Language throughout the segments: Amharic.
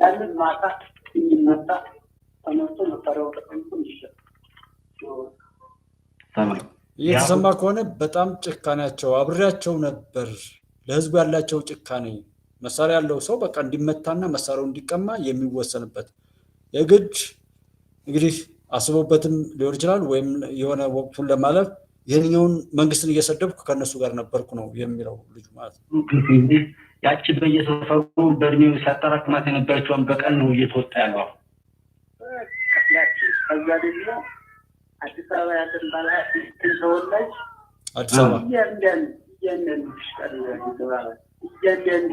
ያንን ማታ የሚመጣ ተነስቶ መሳሪያው ተቀምጦ ይሸጥ እየተሰማ ከሆነ በጣም ጭካኔያቸው አብሬያቸው ነበር። ለህዝቡ ያላቸው ጭካኔ መሳሪያ ያለው ሰው በቃ እንዲመታና መሳሪያው እንዲቀማ የሚወሰንበት የግድ እንግዲህ አስቦበትም ሊሆን ይችላል ወይም የሆነ ወቅቱን ለማለፍ ይህንኛውን መንግስትን እየሰደብኩ ከነሱ ጋር ነበርኩ ነው የሚለው ልጁ ማለት ነው። ያቺ በየሰፈሩ በእድሜው ሲያጠራቅማት የነበረችውን በቀል ነው እየተወጣ ያለው። ከዛ ደግሞ አዲስ አበባ ያለን ባለሀብት ተወላጅ አዲስ አበባ እያንዳንዱ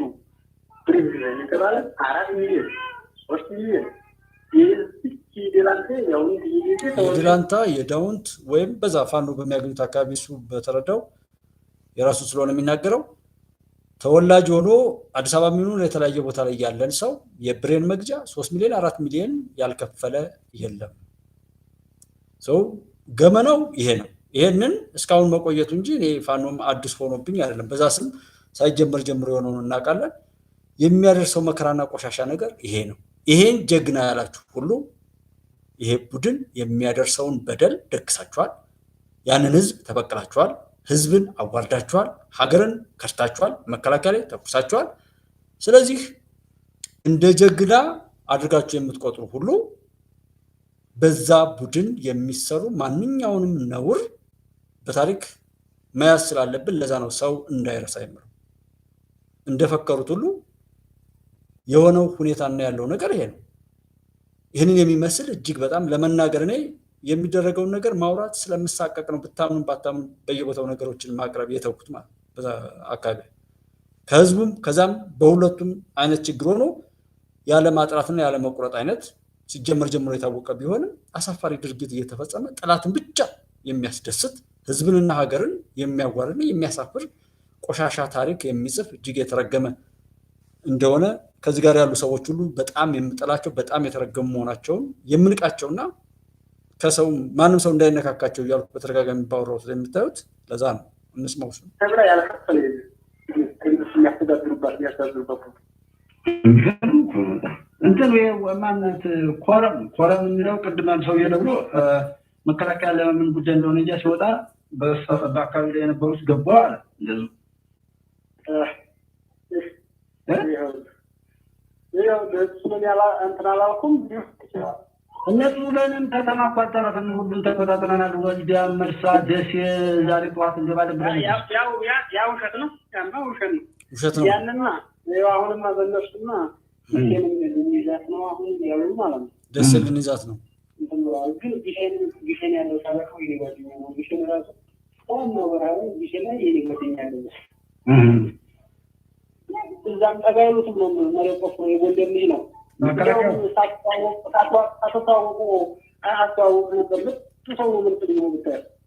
የተባለ 4 ሚሊዮን 3 ሚሊዮን የድላንታ የዳውንት ወይም በዛ ፋኖ በሚያገኙት አካባቢ እሱ በተረዳው የራሱ ስለሆነ የሚናገረው ተወላጅ ሆኖ አዲስ አበባ የሚሆኑ የተለያየ ቦታ ላይ ያለን ሰው የብሬን መግጃ 3 ሚሊዮን 4 ሚሊዮን ያልከፈለ የለም። ሰው ገመናው ይሄ ነው። ይሄንን እስካሁን መቆየቱ እንጂ እኔ ፋኖም አዲስ ሆኖብኝ አይደለም። በዛ ስም ሳይጀመር ጀምሮ የሆነውን እናውቃለን። የሚያደርሰው መከራና ቆሻሻ ነገር ይሄ ነው። ይሄን ጀግና ያላችሁ ሁሉ ይሄ ቡድን የሚያደርሰውን በደል ደግሳችኋል። ያንን ህዝብ ተበቅላችኋል። ህዝብን አዋርዳችኋል። ሀገርን ከርታችኋል። መከላከያ ላይ ተኩሳችኋል። ስለዚህ እንደ ጀግና አድርጋችሁ የምትቆጥሩ ሁሉ በዛ ቡድን የሚሰሩ ማንኛውንም ነውር በታሪክ መያዝ ስላለብን ለዛ ነው ሰው እንዳይረሳ የምለው። እንደፈከሩት ሁሉ የሆነው ሁኔታና ያለው ነገር ይሄ ነው። ይህንን የሚመስል እጅግ በጣም ለመናገር እኔ የሚደረገውን ነገር ማውራት ስለምሳቀቅ ነው። ብታምኑ ባታምኑ በየቦታው ነገሮችን ማቅረብ የተውኩት ማለት በዛ አካባቢ ከህዝቡም ከዛም በሁለቱም አይነት ችግር ሆኖ ያለ ማጥራትና ያለ መቁረጥ አይነት ሲጀመር ጀምሮ የታወቀ ቢሆንም አሳፋሪ ድርጊት እየተፈጸመ ጠላትን ብቻ የሚያስደስት ህዝብንና ሀገርን የሚያዋርድና የሚያሳፍር ቆሻሻ ታሪክ የሚጽፍ እጅግ የተረገመ እንደሆነ ከዚህ ጋር ያሉ ሰዎች ሁሉ በጣም የምጠላቸው በጣም የተረገሙ መሆናቸውን የምንቃቸውና ከሰው ማንም ሰው እንዳይነካካቸው እያልኩ በተደጋጋሚ ባወራው ስለምታዩት ለዛ ነው። እንስማው እሱ ተብላ ያልከፈለ የሚያስተዳድሩባት እንትን ወማንት ኮረም የሚለው ቅድም ሰው የለብሎ መከላከያ ለምን ጉዳይ እንደሆነ እንጂ ሲወጣ በአካባቢ ላይ የነበሩት ገባ አለ እንደዚህ እነሱ ለምን ከተማ አቋርጠን ሁሉን ተቆጣጥረናል። ወልዲያ፣ መርሳ፣ ደሴ ዛሬ ጠዋት እንገባለን ብለን ያው ውሸት ነው። ውሸት ነው። ያንና አሁንማ በእነሱማ ይዛት ነው አሁን ያሉ ማለት ነው። ደስ ልንይዛት ነው ግን ጊሸን ያለው ሳለፈው ይወድኛ ነው ጊሸን ራሱ ነው ወራው ጊሸን ላይ ይወድኛ ነው እዛም ተጋይሉት ነው መረቆፍ ነው የጎንደር ልጅ ነው መከላከያ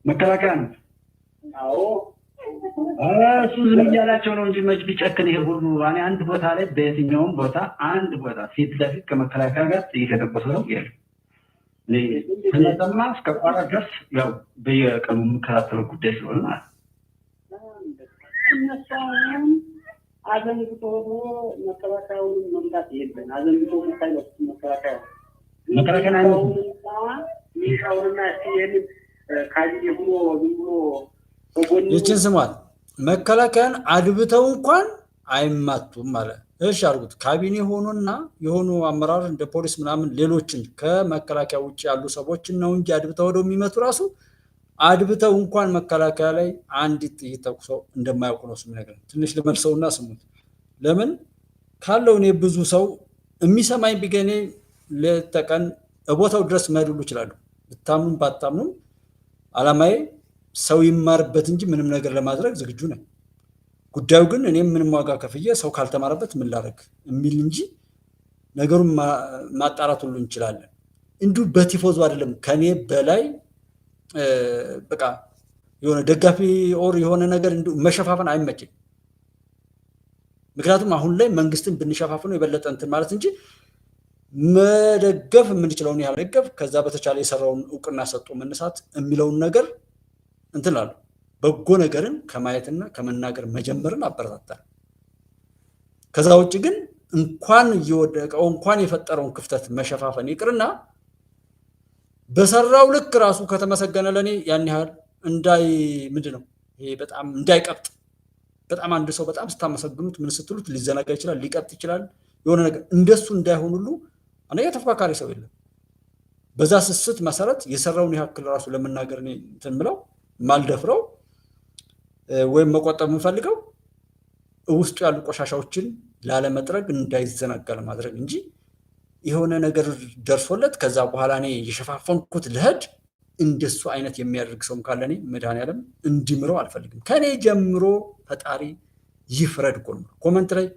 መከላከያ ነው። አዎ እሱ ዝም እያላቸው ነው እንጂ መች ቢጨክን ይሄ ሁሉ እኔ አንድ ቦታ ላይ በየትኛውም ቦታ አንድ ቦታ ፊት ለፊት ከመከላከያ ጋር እየተደቆሰ ነው ያለ ስለተማ እስከ ቋራ ድረስ ያው በየቀኑ የምከታተለው ጉዳይ ስለሆነ ማለት ነው። አዘንግቶ መከላከያውን መምታት የለም። አዘንግቶ መታየት መከላከያ ነው ሚሻውና ሲሄድ ካጂ ብሎ ይችን ስሟል መከላከያን አድብተው እንኳን አይማቱም ማለት እሺ አርጉት። ካቢኔ ሆኖና የሆኑ አመራር እንደ ፖሊስ ምናምን ሌሎችን ከመከላከያ ውጭ ያሉ ሰዎችን ነው እንጂ አድብተው ወደው የሚመቱ ራሱ አድብተው እንኳን መከላከያ ላይ አንዲት ጥይት ተኩሰው እንደማያውቁ ነው ስም ነገር ትንሽ ልመልሰውና ስሙት። ለምን ካለው እኔ ብዙ ሰው የሚሰማኝ ቢገኔ ለተቀን ቦታው ድረስ መሄድ ሁሉ ይችላል። ብታምኑም ባታምኑም አላማዬ ሰው ይማርበት እንጂ ምንም ነገር ለማድረግ ዝግጁ ነኝ። ጉዳዩ ግን እኔም ምንም ዋጋ ከፍዬ ሰው ካልተማረበት ምን ላደርግ የሚል እንጂ ነገሩን ማጣራት ሁሉ እንችላለን። እንዲሁ በቲፎዞ አይደለም ከኔ በላይ በቃ የሆነ ደጋፊ ኦር የሆነ ነገር መሸፋፈን አይመችም። ምክንያቱም አሁን ላይ መንግስትን ብንሸፋፈነው የበለጠ እንትን ማለት እንጂ መደገፍ የምንችለውን ያህል ደገፍ ከዛ በተቻለ የሰራውን እውቅና ሰጥቶ መነሳት የሚለውን ነገር እንትን አለ። በጎ ነገርን ከማየትና ከመናገር መጀመርን አበረታታል። ከዛ ውጭ ግን እንኳን እየወደቀው እንኳን የፈጠረውን ክፍተት መሸፋፈን ይቅርና በሰራው ልክ ራሱ ከተመሰገነ ለኔ ያን ያህል ምንድነው ይሄ በጣም እንዳይቀብጥ በጣም አንድ ሰው በጣም ስታመሰግኑት ምን ስትሉት ሊዘናጋ ይችላል ሊቀብጥ ይችላል የሆነ ነገር እንደሱ እንዳይሆን ሁሉ አንደኛ ተፈካካሪ ሰው የለም በዛ ስስት መሰረት የሰራውን ያክል ራሱ ለመናገር እኔ እንትን ብለው ማልደፍረው ወይም መቆጠብ የምፈልገው ውስጡ ያሉ ቆሻሻዎችን ላለመጥረግ እንዳይዘናጋ ለማድረግ እንጂ የሆነ ነገር ደርሶለት ከዛ በኋላ እኔ የሸፋፈንኩት ልሄድ እንደሱ አይነት የሚያደርግ ሰው ካለ እኔ መድኃኒዓለም እንዲምረው አልፈልግም። ከኔ ጀምሮ ፈጣሪ ይፍረድ እኮ ነው። ኮመንት ላይ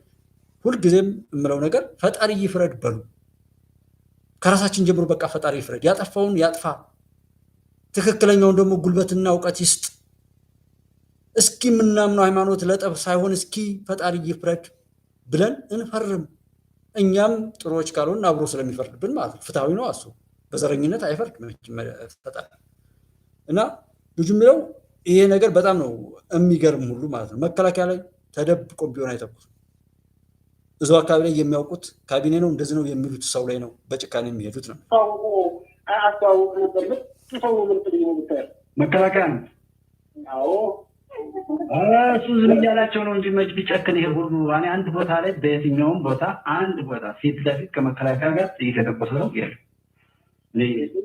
ሁልጊዜም የምለው ነገር ፈጣሪ ይፍረድ በሉ። ከራሳችን ጀምሮ በቃ ፈጣሪ ይፍረድ፣ ያጠፋውን ያጥፋ፣ ትክክለኛውን ደግሞ ጉልበትና እውቀት ይስጥ። እስኪ ምናምነው ሃይማኖት ለጠብ ሳይሆን እስኪ ፈጣሪ ይፍረድ ብለን እንፈርም። እኛም ጥሩዎች ካልሆን አብሮ ስለሚፈርድብን ማለት ነው። ፍትሃዊ ነው እሱ። በዘረኝነት አይፈርድ ፈጣሪ እና ልጁ የሚለው ይሄ ነገር በጣም ነው የሚገርም ሁሉ ማለት ነው። መከላከያ ላይ ተደብቆ ቢሆን አይተኩስ። እዛው አካባቢ ላይ የሚያውቁት ካቢኔ ነው እንደዚህ ነው የሚሉት ሰው ላይ ነው በጭካኔ የሚሄዱት ነው። መከላከያ ነው። አዎ እሱ ዝም እያላቸው ነው እንጂ መች ቢጨክን ይሄ ሁሉ እኔ አንድ ቦታ ላይ በየትኛውም ቦታ አንድ ቦታ ፊት ለፊት ከመከላከያ ጋር እየተደቆሰ ነው ያለው።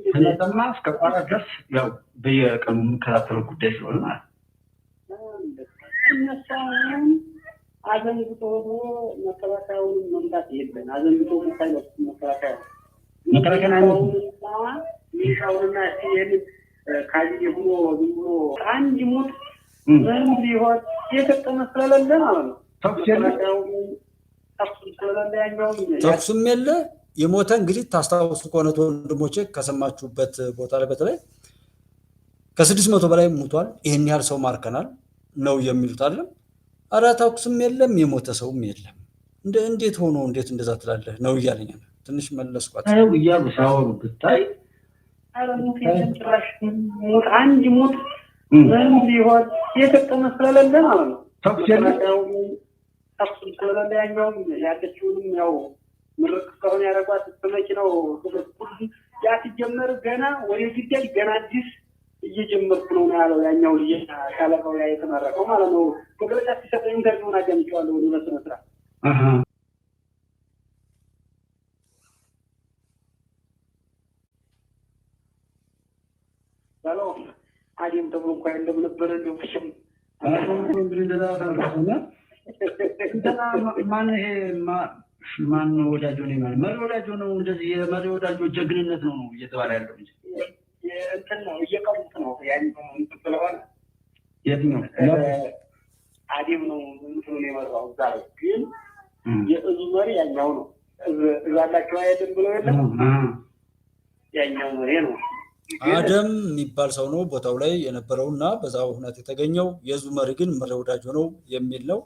ስለተማ እስከ ቋራ ድረስ ያው በየቀኑ የምከታተለው ጉዳይ ስለሆነ ማለት ነው። አዘንብቶ መከላከያውን መምታት የለም። አዘንብቶ መከላከያ ሚሻውና ሲሄድ ካሊ ብሎ ብሎ አንድ ሞት ምን ሊሆን የተጠመ ስለሌለ ማለት ነው። ተኩስም የለ የሞተ እንግዲህ ታስታውሱ ከሆነ ወንድሞቼ ከሰማችሁበት ቦታ ላይ በተለይ ከ600 በላይ ሞቷል። ይሄን ያህል ሰው ማርከናል ነው የሚሉት አይደለም። ኧረ ተኩስም የለም የሞተ ሰውም የለም። እንዴት ሆኖ እንዴት እንደዛ ትላለህ ነው እያለኝ ነው። ትንሽ መለስኳት እያሉ ሲያወሩ ብታይ አንድ ሞት ምን ሊሆን የተጠመ ስለሌለ ማለት ነው። ተኩስ ስለሌለ ያኛውም ያለችውንም ያው ምርቅ ከሆነ ያደረጓት በመኪናው ያ ሲጀመር ገና ወደ ግዳጅ ገና አዲስ እየጀመርኩ ነው ያለው ያኛው ልጅ ሻለቃው ያ የተመረቀው ማለት ነው። መግለጫ ሲሰጠኝ ኢንተርቪውን አዳምጬዋለሁ ወደ በስነ ስርዓት አዲም ተብሎ እንኳን እንደነበረ ነው ፍሽም ማን ወዳጆ ነው ማለት መሪ ወዳጆ ነው። እንደዚህ የመሪ ወዳጆ ጀግንነት ነው እየተባለ ያለው እንጂ እንትን ነው እየቀሩት ነው ያኛው እንትን ስለሆነ የትኛው አዲም ነው እንትኑ ነው የመራው ዛሬ ግን የእዙ መሪ ያኛው ነው እዛላቸው አይደለም ብሎ የለም ያኛው መሪ ነው። አደም የሚባል ሰው ነው ቦታው ላይ የነበረውና በዛው ሁኔታ የተገኘው። የዙ መሪ ግን መሪ ወዳጆ ነው የሚል ነው።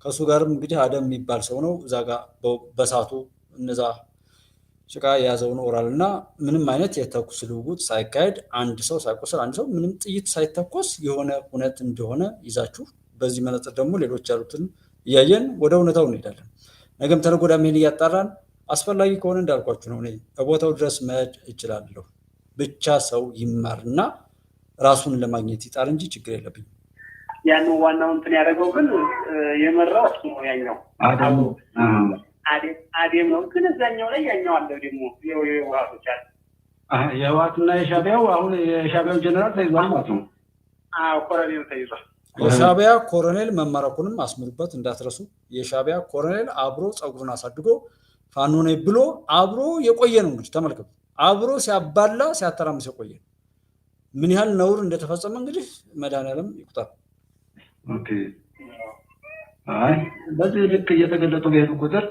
ከሱ ጋርም እንግዲህ አደም የሚባል ሰው ነው እዛ ጋር በሳቱ እነዛ ጭቃ የያዘው ነው ኦራልና ምንም አይነት የተኩስ ልውውጥ ሳይካሄድ አንድ ሰው ሳይቆስል አንድ ሰው ምንም ጥይት ሳይተኮስ የሆነ ሁኔታ እንደሆነ ይዛችሁ በዚህ መነጽር ደግሞ ሌሎች ያሉትን እያየን ወደ እውነታው እንሄዳለን። ነገም ተነገ ወዲያም ይሄን እያጣራን አስፈላጊ ከሆነ እንዳልኳችሁ ነው እኔ በቦታው ድረስ መሄድ እችላለሁ። ብቻ ሰው ይማርና ራሱን ለማግኘት ይጣር እንጂ ችግር የለብኝም። ያን ዋናው እንትን ያደረገው ግን የመራው እሱ ነው ያኛው አደም ነው። ግን እዛኛው ላይ ያኛው አለ ደግሞ የህወሓቶች አለ የህወሓትና የሻዕቢያው አሁን የሻዕቢያው ጀነራል ተይዟል ማለት ነው። ኮሎኔል ተይዟል። የሻዕቢያ ኮሎኔል መማረኩንም አስምሩበት እንዳትረሱ። የሻዕቢያ ኮሎኔል አብሮ ጸጉሩን አሳድጎ ፋኖ ነኝ ብሎ አብሮ የቆየ ነው። እንግዲህ ተመልከቱ፣ አብሮ ሲያባላ ሲያተራምስ የቆየ ምን ያህል ነውር እንደተፈጸመ እንግዲህ መድኃኒዓለም ይቁጠር። ኦኬ አይ በዚህ ልክ እየተገለጡ በሄዱ ቁጥር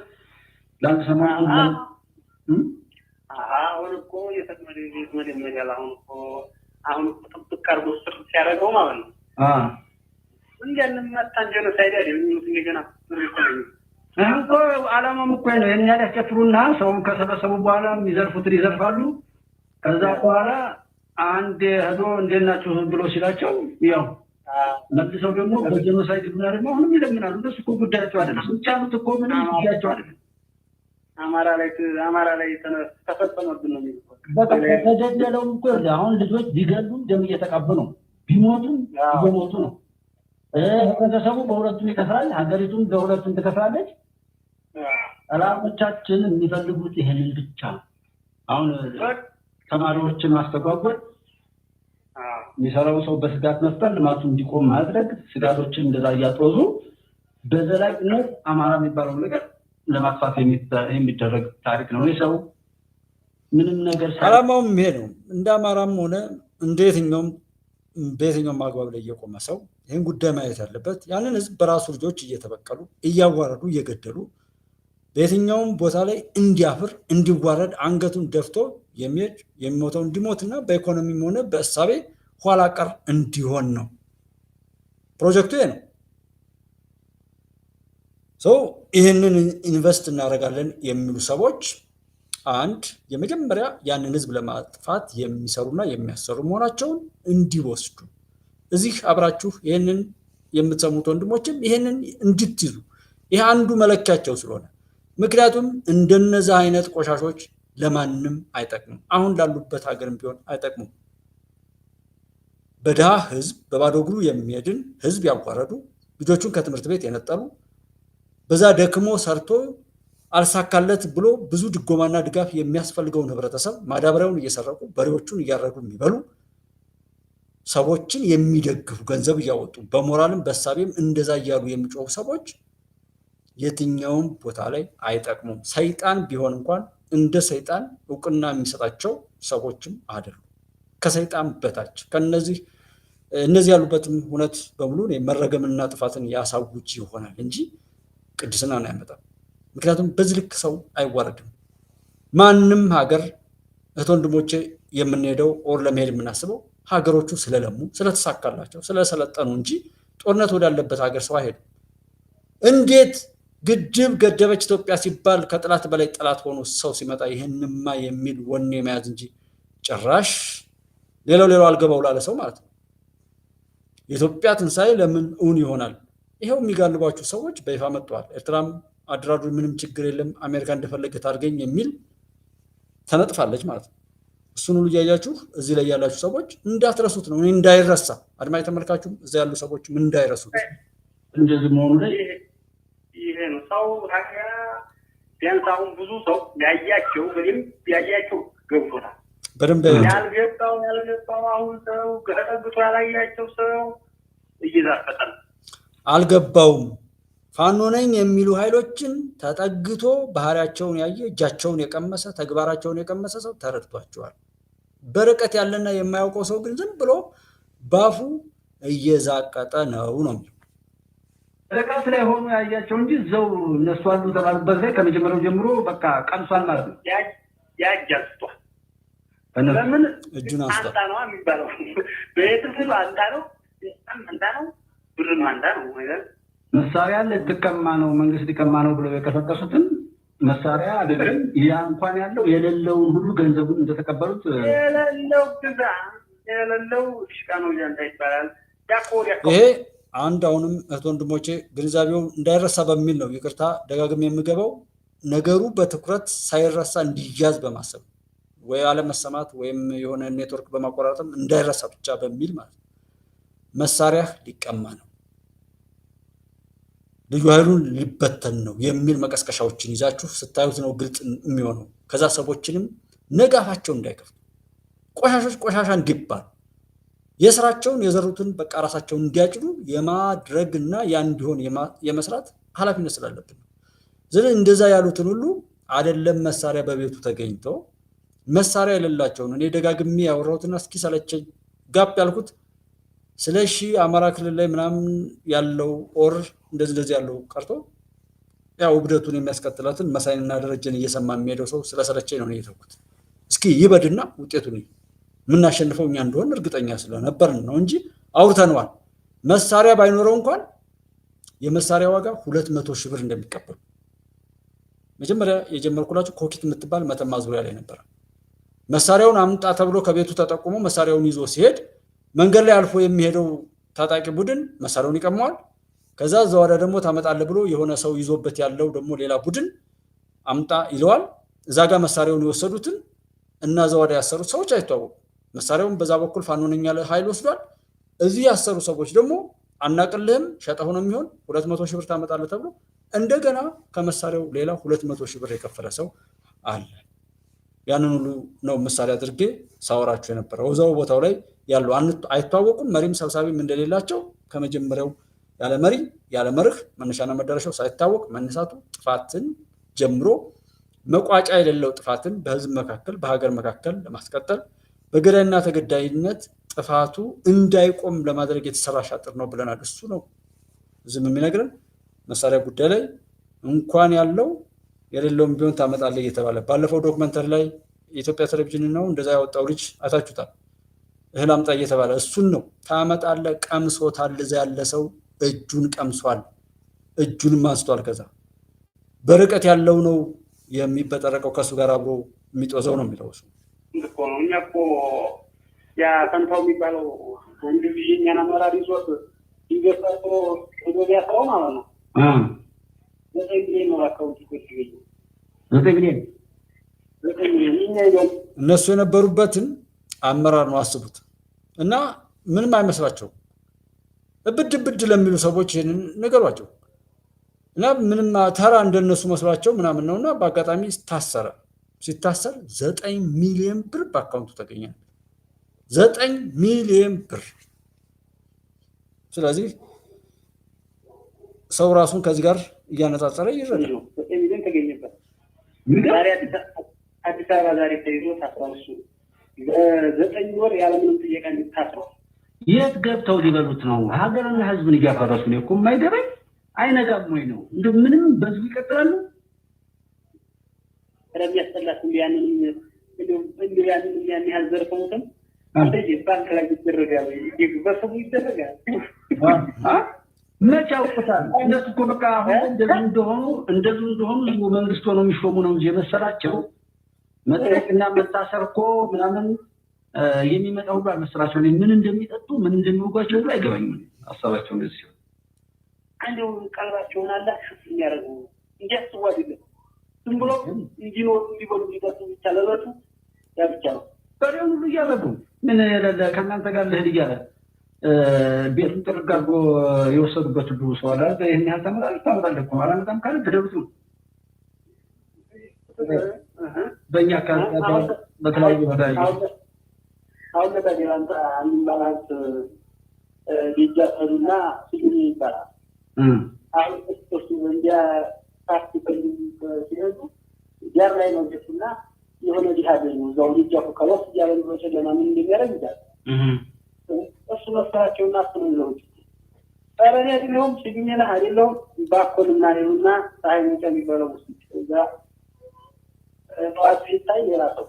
ለአንድ ሰሞን አሁን እኮ የተመደመደል አሁን ጥብቅ አድርጎ ስር ሲያደርገው ማለት ነው። እንዲያንመጣን ጀኖሳይድ አይደለም እንደገና እኮ ዓላማም እኮ ነው የኛ ያስጨፍሩና ሰውን ከሰበሰቡ በኋላ የሚዘርፉትን ይዘርፋሉ። ከዛ በኋላ አንድ ሄዶ እንዴት ናችሁ ብሎ ሲላቸው ያው መልሰው ደግሞ በጀኖሳይድ ብና ደግሞ አሁንም ይለምናሉ። እንደሱ እኮ ጉዳያቸው አይደለም። ብቻሉት እኮ ምንም ጉዳያቸው አይደለም። አማራ ላይ ተፈጸመብን ነው የሚለው። በቃ ተደደለውም እኮ አሁን ልጆች ቢገሉም ደም እየተቀበሉ ነው፣ ቢሞቱም እየሞቱ ነው። ህብረተሰቡ በሁለቱም ይከፍላል፣ ሀገሪቱም በሁለቱም ትከፍላለች። ጠላቶቻችን የሚፈልጉት ይሄንን ብቻ። አሁን ተማሪዎችን ማስተጓጎል፣ የሚሰራው ሰው በስጋት መፍጠር፣ ልማቱ እንዲቆም ማድረግ፣ ስጋቶችን እንደዛ እያጦዙ በዘላቂነት አማራ የሚባለው ነገር ለማጥፋት የሚደረግ ታሪክ ነው። ሰው ምንም ነገር ዓላማውም ይሄ ነው። እንደ አማራም ሆነ እንደ በየትኛውም አግባብ ላይ እየቆመ ሰው ይህን ጉዳይ ማየት ያለበት ያንን ህዝብ በራሱ ልጆች እየተበቀሉ እያዋረዱ እየገደሉ በየትኛውም ቦታ ላይ እንዲያፍር እንዲዋረድ አንገቱን ደፍቶ የሚሄድ የሚሞተው እንዲሞትና በኢኮኖሚም ሆነ በእሳቤ ኋላ ቀር እንዲሆን ነው ፕሮጀክቱ። ይሄ ነው። ይህንን ኢንቨስት እናደርጋለን የሚሉ ሰዎች አንድ የመጀመሪያ ያንን ህዝብ ለማጥፋት የሚሰሩና የሚያሰሩ መሆናቸውን እንዲወስዱ፣ እዚህ አብራችሁ ይህንን የምትሰሙት ወንድሞችም ይህንን እንድትይዙ፣ ይህ አንዱ መለኪያቸው ስለሆነ፣ ምክንያቱም እንደነዛ አይነት ቆሻሾች ለማንም አይጠቅሙም። አሁን ላሉበት ሀገርም ቢሆን አይጠቅሙም። በድሃ ህዝብ በባዶ እግሩ የሚሄድን ህዝብ ያዋረዱ፣ ልጆቹን ከትምህርት ቤት የነጠሉ፣ በዛ ደክሞ ሰርቶ አልሳካለት ብሎ ብዙ ድጎማና ድጋፍ የሚያስፈልገውን ህብረተሰብ ማዳበሪያውን እየሰረቁ በሬዎቹን እያረዱ የሚበሉ ሰዎችን የሚደግፉ ገንዘብ እያወጡ በሞራልም በሳቤም እንደዛ እያሉ የሚጮሁ ሰዎች የትኛውም ቦታ ላይ አይጠቅሙም። ሰይጣን ቢሆን እንኳን እንደ ሰይጣን እውቅና የሚሰጣቸው ሰዎችም አይደሉም። ከሰይጣን በታች እነዚህ ያሉበትም እውነት በሙሉ መረገምና ጥፋትን ያሳውጅ ይሆናል እንጂ ቅድስናን አያመጣም። ምክንያቱም በዚህ ልክ ሰው አይዋረድም። ማንም ሀገር እህት ወንድሞቼ የምንሄደው ኦር ለመሄድ የምናስበው ሀገሮቹ ስለለሙ ስለተሳካላቸው ስለሰለጠኑ እንጂ ጦርነት ወዳለበት ሀገር ሰው አይሄድም። እንዴት ግድብ ገደበች ኢትዮጵያ ሲባል ከጥላት በላይ ጠላት ሆኖ ሰው ሲመጣ ይህንማ የሚል ወኔ መያዝ እንጂ ጭራሽ ሌላው አልገባው ላለ ሰው ማለት ነው። የኢትዮጵያ ትንሣኤ ለምን እውን ይሆናል? ይኸው የሚጋልቧችሁ ሰዎች በይፋ መጥተዋል። ኤርትራም አድራዱ ምንም ችግር የለም አሜሪካ እንደፈለገ ታርገኝ የሚል ተነጥፋለች ማለት ነው። እሱን ሁሉ እያያችሁ እዚህ ላይ ያላችሁ ሰዎች እንዳትረሱት ነው፣ እንዳይረሳ። አድማጭ ተመልካችሁም እዛ ያሉ ሰዎችም እንዳይረሱት። እንደዚህ መሆኑ ላይ ይሄ ነው ሰው ሀገር ቢያንስ አሁን ብዙ ሰው ያያቸው ገብቶታል። በደንብ ያልገባው አሁን ሰው ተጠግቶ ያላያቸው ሰው እየዛፈጠን አልገባውም። ፋኖ ነኝ የሚሉ ኃይሎችን ተጠግቶ ባህሪያቸውን ያየ እጃቸውን የቀመሰ ተግባራቸውን የቀመሰ ሰው ተረድቷቸዋል። በርቀት ያለና የማያውቀው ሰው ግን ዝም ብሎ ባፉ እየዛቀጠ ነው የሚለው። ርቀት ላይ ሆኖ ያያቸው እንጂ እዛው እነሱ አሉ ተባሉበት ላይ ከመጀመሪያው ጀምሮ በቃ ቀምሷል ማለት ነው። ያጃስቷል። ለምን እጁን አንስቷል? አንታ ነው የሚባለው። በየትም ሁሉ አንታ ነው ብርም አንታ ነው ማለት መሳሪያ ልትቀማ ነው መንግስት ሊቀማ ነው ብለው የቀሰቀሱትን መሳሪያ አይደለም ያ እንኳን ያለው የሌለውን ሁሉ ገንዘቡን እንደተቀበሉት የሌለው ሽቃ ነው ያንታ ይባላል። ይሄ አንድ አሁንም እህት ወንድሞቼ ግንዛቤው እንዳይረሳ በሚል ነው ይቅርታ ደጋግሜ የምገባው። ነገሩ በትኩረት ሳይረሳ እንዲያዝ በማሰብ ወይ አለመሰማት ወይም የሆነ ኔትወርክ በማቆራረጥም እንዳይረሳ ብቻ በሚል ማለት ነው። መሳሪያ ሊቀማ ነው፣ ልዩ ኃይሉን ሊበተን ነው የሚል መቀስቀሻዎችን ይዛችሁ ስታዩት ነው ግልጽ የሚሆነው። ከዛ ሰዎችንም ነጋፋቸው እንዳይከፍቱ፣ ቆሻሾች ቆሻሻ እንዲባሉ፣ የስራቸውን የዘሩትን በቃ ራሳቸውን እንዲያጭዱ የማድረግና ያ እንዲሆን የመስራት ኃላፊነት ስላለብን ነው። ስለዚህ እንደዛ ያሉትን ሁሉ አይደለም መሳሪያ በቤቱ ተገኝቶ መሳሪያ የሌላቸውን እኔ ደጋግሜ ያወራሁትና እስኪ ሰለቸኝ ጋፕ ያልኩት ስለሺ አማራ ክልል ላይ ምናምን ያለው ኦር እንደዚህ ያለው ቀርቶ ያው ውብደቱን የሚያስከትላትን መሳይንና ደረጀን እየሰማ የሚሄደው ሰው ስለሰለቸኝ ነው የተውኩት። እስኪ ይበድና ውጤቱን የምናሸንፈው እኛ እንደሆነ እርግጠኛ ስለነበርን ነው እንጂ አውርተነዋል። መሳሪያ ባይኖረው እንኳን የመሳሪያ ዋጋ 200 ሺህ ብር እንደሚቀበሉ መጀመሪያ የጀመርኩላችሁ ኮኪት የምትባል መተማ ዙሪያ ላይ ነበር። መሳሪያውን አምጣ ተብሎ ከቤቱ ተጠቁሞ መሳሪያውን ይዞ ሲሄድ መንገድ ላይ አልፎ የሚሄደው ታጣቂ ቡድን መሳሪያውን ይቀማዋል። ከዛ ዘዋዳ ደግሞ ታመጣለህ ብሎ የሆነ ሰው ይዞበት ያለው ደግሞ ሌላ ቡድን አምጣ ይለዋል። እዛ ጋር መሳሪያውን የወሰዱትን እና ዘዋዳ ያሰሩት ሰዎች አይተዋወቁም። መሳሪያውን በዛ በኩል ፋኖ ነኝ ያለ ኃይል ወስዷል። እዚህ ያሰሩ ሰዎች ደግሞ አናቅልህም ሸጠው ነው የሚሆን 200 ሺህ ብር ታመጣለህ ተብሎ እንደገና ከመሳሪያው ሌላ 200 ሺህ ብር የከፈለ ሰው አለ። ያንን ሁሉ ነው ምሳሌ አድርጌ ሳወራችሁ የነበረው። እዛው ቦታው ላይ ያሉ አይተዋወቁም። መሪም ሰብሳቢም እንደሌላቸው ከመጀመሪያው ያለ መሪ ያለ መርህ መነሻና መዳረሻው ሳይታወቅ መነሳቱ ጥፋትን ጀምሮ መቋጫ የሌለው ጥፋትን በህዝብ መካከል በሀገር መካከል ለማስቀጠል በገዳይና ተገዳይነት ጥፋቱ እንዳይቆም ለማድረግ የተሰራ ሻጥር ነው ብለናል። እሱ ነው ዝም የሚነግረን። መሳሪያ ጉዳይ ላይ እንኳን ያለው የሌለውም ቢሆን ታመጣለህ እየተባለ ባለፈው ዶክመንተሪ ላይ የኢትዮጵያ ቴሌቪዥን ነው እንደዛ ያወጣው ልጅ አይታችሁታል። እህል አምጣ እየተባለ እሱን ነው ታመጣለህ። ቀምሶታል። እዛ ያለ ሰው እጁን ቀምሷል፣ እጁንም አንስቷል። ከዛ በርቀት ያለው ነው የሚበጠረቀው፣ ከሱ ጋር አብሮ የሚጦዘው ነው የሚለው እሱ እኮ ነው። እኛ እኮ ያ ፈንታው የሚባለው አንድ ጊዜ እኛን አመራር ይዞት ይገፋቶ ወዲያ ሰው ማለት ነው። ዘጠኝ ሚሊዮን ነው አካውንት ይገኝ ዘጠኝ ሚሊዮን እነሱ የነበሩበትን አመራር ነው አስቡት። እና ምንም አይመስላቸው እብድ ለሚሉ ሰዎች ይሄንን ነገሯቸው እና ምንም ተራ እንደነሱ መስሏቸው ምናምን ነውና በአጋጣሚ ታሰረ። ሲታሰር 9 ሚሊዮን ብር በአካውንቱ ተገኘ። 9 ሚሊዮን ብር። ስለዚህ ሰው ራሱን ከዚህ ጋር እያነጻጸረ ይረዳል። 9 ሚሊዮን ተገኘበት። ዛሬ አዲስ አበባ ዛሬ ተይዞ ታስሯል። እሱ 9 ወር ያለምንም ጥያቄ ታስሯል። የት ገብተው ሊበሉት ነው? ሀገርና ህዝብን እያፈረሱ ነው እኮ። የማይገባኝ አይነጋም ወይ ነው እንደ ምንም በዚህ ይቀጥላሉ። ረሚያስተላስ ያንን ያህል ዘርፈውትም እንደዚህ ባንክ ላይ ይደረጋል፣ ይግበሰቡ ይደረጋል። መቼ አውቁታል? እነሱ እኮ በቃ አሁን እንደዚህ እንደሆኑ መንግስት ሆነው የሚሾሙ ነው እንጂ የመሰላቸው መጠየቅና መታሰር እኮ ምናምን የሚመጣው ሁሉ አልመሰላቸው። ምን እንደሚጠጡ ምን እንደሚወጓቸው ሁሉ አይገባኝም። ሀሳባቸው እንደዚህ ሲሆን አንዴው ቀልባቸውን አላችሁ የሚያደርጉ እንዲያስቡ አይደለም። ዝም ብሎ እንዲኖሩ እንዲበሉ እንዲጠጡ ብቻ ለበቱ ያ ብቻ ነው። በሬውን ሁሉ እያረዱ ምን የሌለ ከእናንተ ጋር ልሄድ እያለ ቤቱን ጥርግ አድርጎ የወሰዱበት ሁሉ ሰው አለ። ይህን ያህል ታመጣለህ እኮ አላመጣም ካለ ትደብቱ በእኛ አካባቢ በተለያዩ አሁን ለታዲያ አንተ አንባላት ሊጃፈሩና ሲሉ ይባላል። አሁን እሱ እንዲያ ፓርቲ ሲሄዱ ጃር ላይ ነው ጀቱና የሆነ ጂሃድ ነው እዛው ሊጃፉ ከወስ ያለን ወጨለማ ምን እንደሚያደርግ ይላል። እሱ መሰራቸውና አስተምረው ታረኔ አይደለም ሲግኘና አይደለም ባኮልና ነውና ሳይን የሚባለው እዛ ጠዋት ሲታይ የራሰው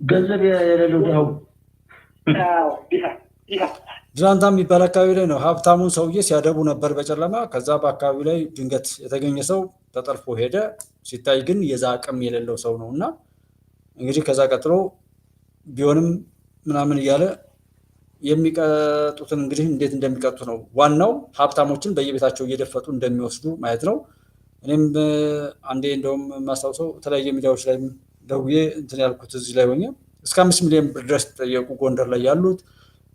ገንዘብ የሌለው ነው። ጅራንታ የሚባል አካባቢ ላይ ነው ሀብታሙን ሰውዬ ሲያደቡ ነበር በጨለማ። ከዛ በአካባቢው ላይ ድንገት የተገኘ ሰው ተጠልፎ ሄደ። ሲታይ ግን የዛ አቅም የሌለው ሰው ነው እና እንግዲህ ከዛ ቀጥሎ ቢሆንም ምናምን እያለ የሚቀጡትን እንግዲህ እንዴት እንደሚቀጡ ነው ዋናው። ሀብታሞችን በየቤታቸው እየደፈጡ እንደሚወስዱ ማየት ነው። እኔም አንዴ እንደውም ማስታውሰው የተለያየ ሚዲያዎች ላይ ደውዬ እንትን ያልኩት እዚህ ላይ ሆኜ እስከ 5 ሚሊዮን ብር ድረስ ተጠየቁ። ጎንደር ላይ ያሉት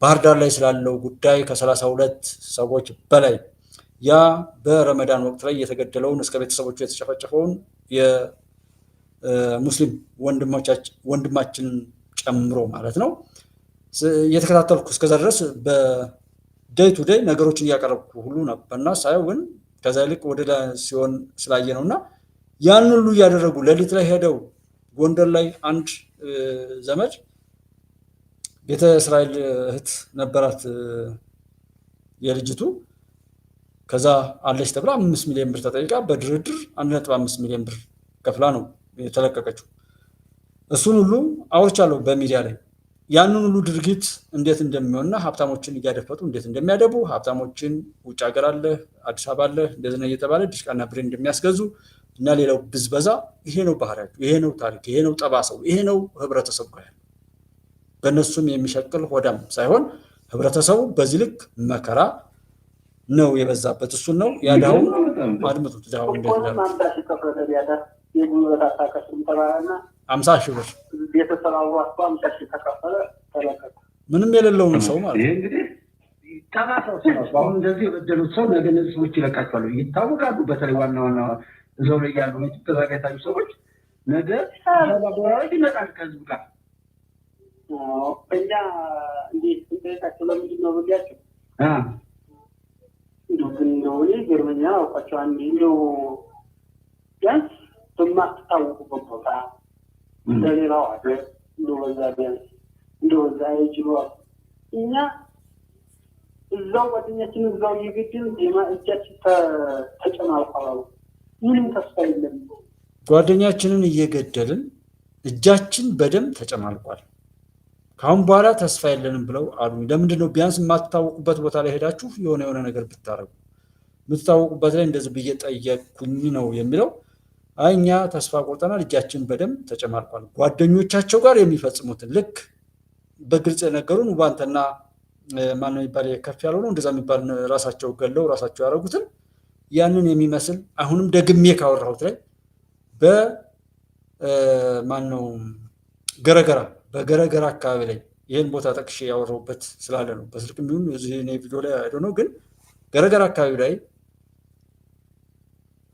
ባህር ዳር ላይ ስላለው ጉዳይ ከ32 ሰዎች በላይ ያ በረመዳን ወቅት ላይ የተገደለውን እስከ ቤተሰቦቹ የተጨፈጨፈውን የሙስሊም ወንድማችን ጨምሮ ማለት ነው እየተከታተልኩ እስከዛ ድረስ በዴይ ቱ ዴይ ነገሮችን እያቀረብኩ ሁሉ ነበርና ሳየው ግን ከዛ ይልቅ ወደ ሲሆን ስላየ ነውና ያን ሁሉ እያደረጉ ሌሊት ላይ ሄደው ጎንደር ላይ አንድ ዘመድ ቤተ እስራኤል እህት ነበራት የልጅቱ። ከዛ አለች ተብላ 5 ሚሊዮን ብር ተጠይቃ በድርድር 1.5 ሚሊዮን ብር ከፍላ ነው የተለቀቀችው። እሱን ሁሉ አውርቻለሁ በሚዲያ ላይ። ያንን ሁሉ ድርጊት እንዴት እንደሚሆንና ሀብታሞችን እያደፈጡ እንዴት እንደሚያደቡ ሀብታሞችን ውጭ ሀገር አለ አዲስ አበባ አለ እንደዚህ ነው እየተባለ ዲሽቃና ብሬን እንደሚያስገዙ እና ሌላው ብዝበዛ። ይሄ ነው ባህሪያቸው፣ ይሄ ነው ታሪክ፣ ይሄ ነው ጠባሰው፣ ይሄ ነው ህብረተሰቡ ጋር ያለው። በእነሱም የሚሸቅል ሆዳም ሳይሆን ህብረተሰቡ በዚህ ልክ መከራ ነው የበዛበት። እሱን ነው ያዳው አድምጡት። ዳው የጉልበት አታከስም ተባለና 50,000 ብር ቤተሰብ አዋጥቶ 50,000 ተከፈለ ተለቀቀ። ምንም የሌለውን ሰው ማለት ይሄ እንግዲህ ተባሰው አሁን እንደዚህ የበደሉት ሰው ነገ እነዚህ ሰዎች ይለቃቸዋሉ ይታወቃሉ። በተለይ ዋና እዛው ላይ ያሉ ተዘጋጅታችሁ ሰዎች ነገ ተባባሪ ይመጣል ከህዝብ ጋር እኛ እንዴት እንደታቸው ለምንድን ነው ብያቸው እንደው እኔ ገርመኛ አውቃቸው አንዴ እንደው ቢያንስ በማትታወቁበት ቦታ እንደሌላው ሀገር እንደው በዛ ቢያንስ እንደው በዛ ይችላል እኛ እዛው ጓደኛችን እዛው እየገደልን እጃችን ተጨማልቋል። ምንም ተስፋ የለም። ጓደኛችንን እየገደልን እጃችን በደም ተጨማልቋል። ካሁን በኋላ ተስፋ የለንም ብለው አሉ። ለምንድን ነው ቢያንስ የማትታወቁበት ቦታ ላይ ሄዳችሁ የሆነ ነገር ብታረጉ? የምትታወቁበት ላይ እንደዚህ ብዬ ጠየቅኩኝ ነው የሚለው። አይ እኛ ተስፋ ቆርጠናል፣ እጃችን በደም ተጨማልቋል። ጓደኞቻቸው ጋር የሚፈጽሙትን ልክ በግልጽ የነገሩን ውባንተና ማን ነው የሚባል ከፍ ያለው ነው እንደዛ የሚባል ራሳቸው ገለው ራሳቸው ያደረጉትን ያንን የሚመስል አሁንም ደግሜ ካወራሁት ላይ በማን ነው በገረገራ አካባቢ ላይ ይህን ቦታ ጠቅሼ ያወራሁበት ስላለ ነው። በስልክ የሚሆን እዚህ እኔ ቪዲዮ ላይ አይዶ ነው። ግን ገረገራ አካባቢ ላይ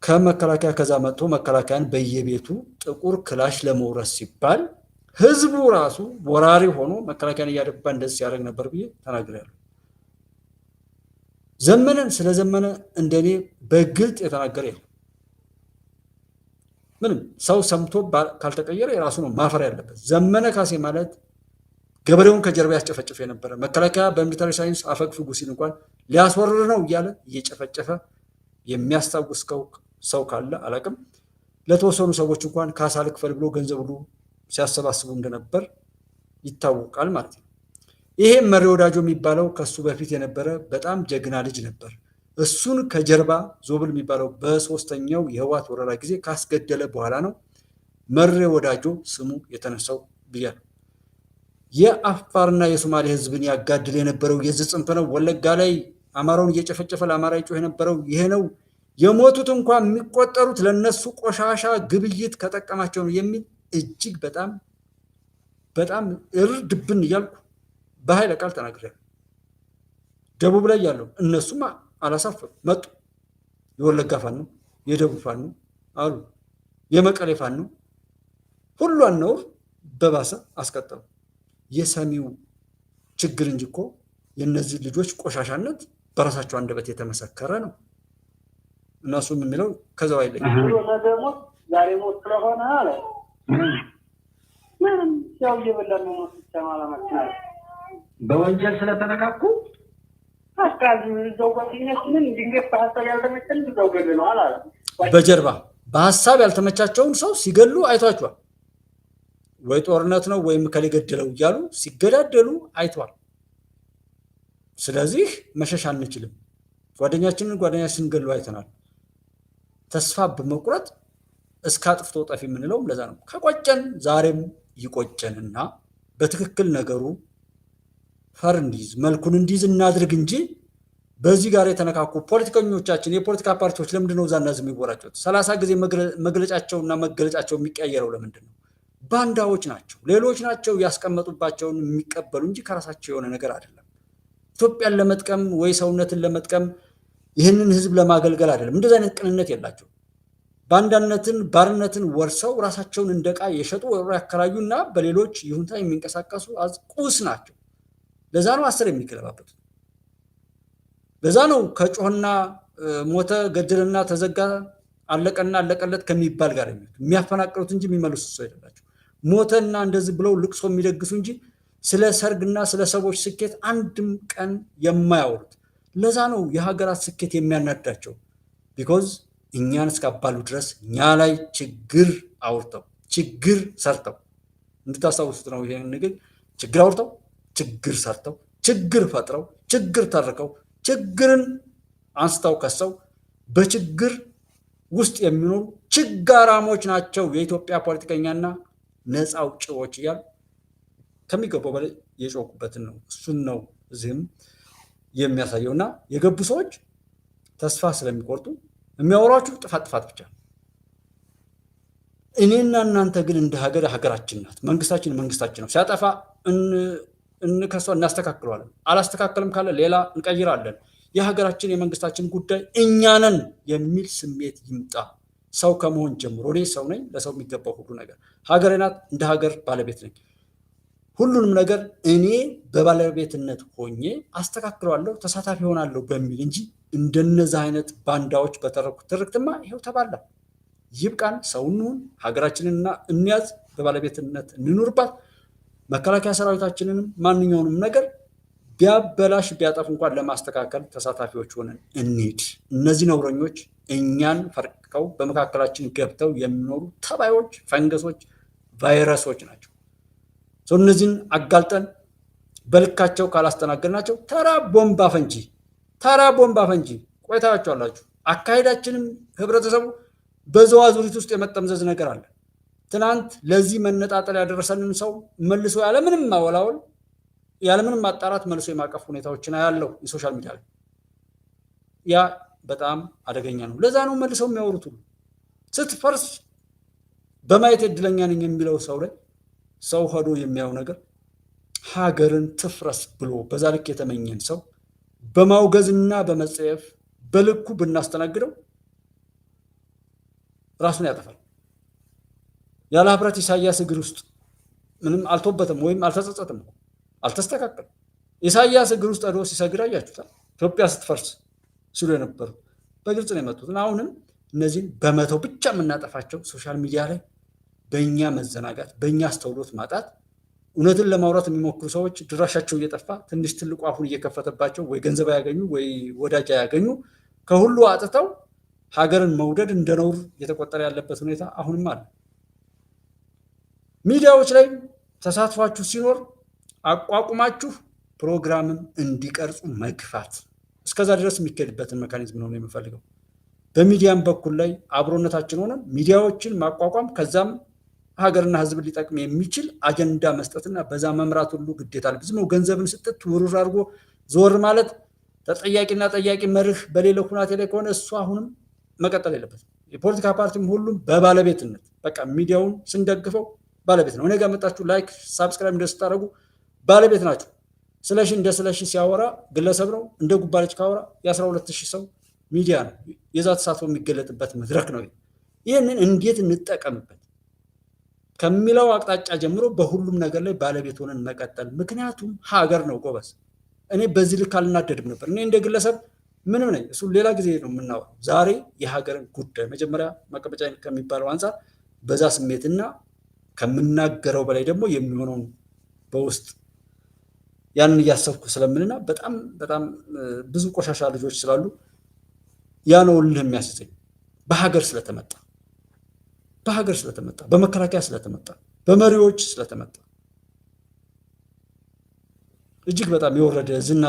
ከመከላከያ ከዛ መጥቶ መከላከያን በየቤቱ ጥቁር ክላሽ ለመውረስ ሲባል ህዝቡ ራሱ ወራሪ ሆኖ መከላከያን እያደባ እንደዚህ ሲያደርግ ነበር ብዬ ተናግሬያለሁ። ዘመነን ስለ ዘመነ እንደኔ በግልጥ የተናገረ የለም። ምንም ሰው ሰምቶ ካልተቀየረ የራሱ ነው ማፈር ያለበት። ዘመነ ካሴ ማለት ገበሬውን ከጀርባ ያስጨፈጨፈ የነበረ መከላከያ በሚሊታሪ ሳይንስ አፈግፍጉ ሲል እንኳን ሊያስወርር ነው እያለ እየጨፈጨፈ የሚያስታውስ ሰው ካለ አላቅም። ለተወሰኑ ሰዎች እንኳን ካሳ ልክፈል ብሎ ገንዘብ ሁሉ ሲያሰባስቡ እንደነበር ይታወቃል ማለት ነው። ይሄ መሪ ወዳጆ የሚባለው ከሱ በፊት የነበረ በጣም ጀግና ልጅ ነበር። እሱን ከጀርባ ዞብል የሚባለው በሶስተኛው የህወሓት ወረራ ጊዜ ካስገደለ በኋላ ነው መሪ ወዳጆ ስሙ የተነሳው ብያለሁ። የአፋርና የሶማሌ ህዝብን ያጋድል የነበረው የዚህ ጽንፍ ነው። ወለጋ ላይ አማራውን እየጨፈጨፈ ለአማራ ይጮህ የነበረው ይሄ ነው። የሞቱት እንኳን የሚቆጠሩት ለነሱ ቆሻሻ ግብይት ከጠቀማቸው ነው የሚል እጅግ በጣም እርድብን እያልኩ በኃይለ ቃል ተናግሬያለሁ። ደቡብ ላይ ያለው እነሱም አላሳፈሩ መጡ። የወለጋ ፋኖ፣ የደቡብ ፋኖ አሉ፣ የመቀሌ ፋኖ ሁሏን ነውር በባሰ አስቀጠሉ። የሰሚው ችግር እንጂ እኮ የእነዚህ ልጆች ቆሻሻነት በራሳቸው አንደበት የተመሰከረ ነው። እነሱም የሚለው ከዛው አይለኝ ዛሬ ሞት ስለሆነ አለ ምንም ያው እየበላን ነው ማለት ነው። በወንጀል ስለተነካኩ አስካዝ ዘው ጓደኛችንን ድንገት በሀሳብ ያልተመቸን ዘው ገድለዋል አለ። በጀርባ በሀሳብ ያልተመቻቸውን ሰው ሲገሉ አይቷቸዋል። ወይ ጦርነት ነው ወይም ከሌ ገደለው እያሉ ሲገዳደሉ አይቷል። ስለዚህ መሸሽ አንችልም። ጓደኛችንን ገሉ አይተናል። ተስፋ በመቁረጥ እስከ አጥፍቶ ጠፊ የምንለው ለዛ ነው። ከቆጨን ዛሬም ይቆጨንና በትክክል ነገሩ ፈር እንዲይዝ መልኩን እንዲይዝ እናድርግ እንጂ በዚህ ጋር የተነካኩ ፖለቲከኞቻችን የፖለቲካ ፓርቲዎች ለምንድነው እዛና እዚህ የሚወራጩት? 30 ጊዜ መግለጫቸውና መገለጫቸው የሚቀየረው ለምንድን ነው? ባንዳዎች ናቸው፣ ሌሎች ናቸው ያስቀመጡባቸውን የሚቀበሉ እንጂ ከራሳቸው የሆነ ነገር አይደለም። ኢትዮጵያን ለመጥቀም ወይ ሰውነትን ለመጥቀም ይህንን ህዝብ ለማገልገል አይደለም። እንደዚህ አይነት ቅንነት የላቸው። ባንዳነትን ባርነትን ወርሰው ራሳቸውን እንደቃ የሸጡ ያከራዩና በሌሎች ይሁንታ የሚንቀሳቀሱ ቁስ ናቸው። ለዛ ነው 10 የሚገለባበት። ለዛ ነው ከጮህና ሞተ ገደልና ተዘጋ አለቀና አለቀለት ከሚባል ጋር የሚያፈናቅሉት እንጂ የሚመልሱ ሰው አይደላቸው። ሞተና እንደዚህ ብለው ልቅሶ የሚደግሱ እንጂ ስለ ሰርግና ስለ ሰዎች ስኬት አንድም ቀን የማያወሩት። ለዛ ነው የሀገራት ስኬት የሚያናዳቸው። ቢኮዝ እኛን እስካባሉ ድረስ እኛ ላይ ችግር አውርተው ችግር ሰርተው እንድታስታውሱት ነው። ይሄን ንግግር ችግር አውርተው ችግር ሰርተው ችግር ፈጥረው ችግር ተርከው ችግርን አንስተው ከሰው በችግር ውስጥ የሚኖሩ ችጋራሞች ናቸው የኢትዮጵያ ፖለቲከኛና ነፃ አውጪዎች እያሉ ከሚገባው በላይ የጮኩበትን ነው። እሱን ነው እዚህም የሚያሳየውና የገቡ ሰዎች ተስፋ ስለሚቆርጡ የሚያወሯችሁ ጥፋት ብቻ እኔና እናንተ ግን እንደ ሀገር ሀገራችን ናት፣ መንግስታችን ነው። ሲያጠፋ እንከሰው እናስተካክለዋለን፣ አላስተካከልም ካለ ሌላ እንቀይራለን። የሀገራችን የመንግስታችን ጉዳይ እኛ ነን የሚል ስሜት ይምጣ። ሰው ከመሆን ጀምሮ እኔ ሰው ነኝ፣ ለሰው የሚገባው ሁሉ ነገር ሀገሬ ናት፣ እንደ ሀገር ባለቤት ነኝ። ሁሉንም ነገር እኔ በባለቤትነት ሆኜ አስተካክለዋለሁ፣ ተሳታፊ ሆናለሁ በሚል እንጂ እንደነዚህ አይነት ባንዳዎች በተረኩት ትርክትማ ይሄው ተባላ። ይብቃን። ሰው እንሁን፣ ሀገራችንንና እንያዝ፣ በባለቤትነት እንኑርባት። መከላከያ ሰራዊታችንንም ማንኛውንም ነገር ቢያበላሽ ቢያጠፍ እንኳን ለማስተካከል ተሳታፊዎች ሆነን እንሂድ። እነዚህ ነውረኞች እኛን ፈርቀው በመካከላችን ገብተው የሚኖሩ ተባዮች፣ ፈንገሶች፣ ቫይረሶች ናቸው። እነዚህን አጋልጠን በልካቸው ካላስተናገድናቸው ተራ ቦምባ ፈንጂ ቆይታችኋላችሁ። አካሄዳችንም ህብረተሰቡ በዘዋዙሪት ውስጥ የመጠምዘዝ ነገር አለ። ትናንት ለዚህ መነጣጠል ያደረሰንን ሰው መልሶ ያለምንም ማወላወል ያለምንም ማጣራት መልሶ የማቀፍ ሁኔታዎችን ያለው የሶሻል ሚዲያ ላይ ያ በጣም አደገኛ ነው። ለዛ ነው መልሰው የሚያወሩት ሁሉ ስትፈርስ በማየት እድለኛ ነኝ የሚለው ሰው ላይ ሰው ሄዶ የሚያየው ነገር ሀገርን ትፍረስ ብሎ በዛ ልክ የተመኘን ሰው በማውገዝና በመጸየፍ በልኩ ብናስተናግደው ራሱን ያጠፋል። ያለ ህብረት ኢሳያስ እግር ውስጥ ምንም አልቶበትም ወይም አልተጸጸትም፣ አልተስተካከለም። ኢሳያስ እግር ውስጥ ሄዶ ሲሰግድ አያችሁታል። ኢትዮጵያ ስትፈርስ ሲሉ የነበሩ በግልጽ ነው የመጡት። አሁንም እነዚህን በመተው ብቻ የምናጠፋቸው ሶሻል ሚዲያ ላይ በእኛ መዘናጋት፣ በእኛ አስተውሎት ማጣት፣ እውነትን ለማውራት የሚሞክሩ ሰዎች ድራሻቸው እየጠፋ ትንሽ ትልቁ አፉን እየከፈተባቸው ወይ ገንዘብ ያገኙ ወይ ወዳጅ ያገኙ ከሁሉ አጥተው ሀገርን መውደድ እንደ ነውር እየተቆጠረ ያለበት ሁኔታ አሁንም አለ። ሚዲያዎች ላይ ተሳትፏችሁ ሲኖር አቋቁማችሁ ፕሮግራምን እንዲቀርጹ መግፋት፣ እስከዛ ድረስ የሚካሄድበትን ሜካኒዝም ነው የምፈልገው። በሚዲያም በኩል ላይ አብሮነታችን ሆነን ሚዲያዎችን ማቋቋም፣ ከዛም ሀገርና ሕዝብ ሊጠቅም የሚችል አጀንዳ መስጠትና በዛ መምራት ሁሉ ግዴታ ነው። ዝም ገንዘብን ስጥት ውርር አድርጎ ዞር ማለት ተጠያቂና ጠያቂ መርህ በሌለው ሁናቴ ላይ ከሆነ እሱ አሁንም መቀጠል የለበትም። የፖለቲካ ፓርቲም ሁሉም በባለቤትነት በቃ ሚዲያውን ስንደግፈው ባለቤት ነው። እኔ ጋር መጣችሁ ላይክ ሳብስክራይብ እንደስታደርጉ ባለቤት ናቸው። ስለሺ እንደ ስለሺ ሲያወራ ግለሰብ ነው፣ እንደ ጉባለች ካወራ የ12000 ሰው ሚዲያ ነው። የዛ ተሳትፎ የሚገለጥበት መድረክ ነው። ይህንን እንዴት እንጠቀምበት ከሚለው አቅጣጫ ጀምሮ በሁሉም ነገር ላይ ባለቤት ሆነን መቀጠል። ምክንያቱም ሀገር ነው ጎበዝ። እኔ በዚህ ልክ አልናደድም ነበር። እኔ እንደ ግለሰብ ምንም ነኝ፣ እሱ ሌላ ጊዜ ነው የምናወራው። ዛሬ የሀገርን ጉዳይ መጀመሪያ መቀመጫ ከሚባለው አንጻር በዛ ስሜትና ከምናገረው በላይ ደግሞ የሚሆነውን በውስጥ ያንን እያሰብኩ ስለምንና በጣም በጣም ብዙ ቆሻሻ ልጆች ስላሉ ያ ነው እልህ የሚያስይዘኝ። በሀገር ስለተመጣ በመከላከያ ስለተመጣ በመሪዎች ስለተመጣ እጅግ በጣም የወረደ ዝና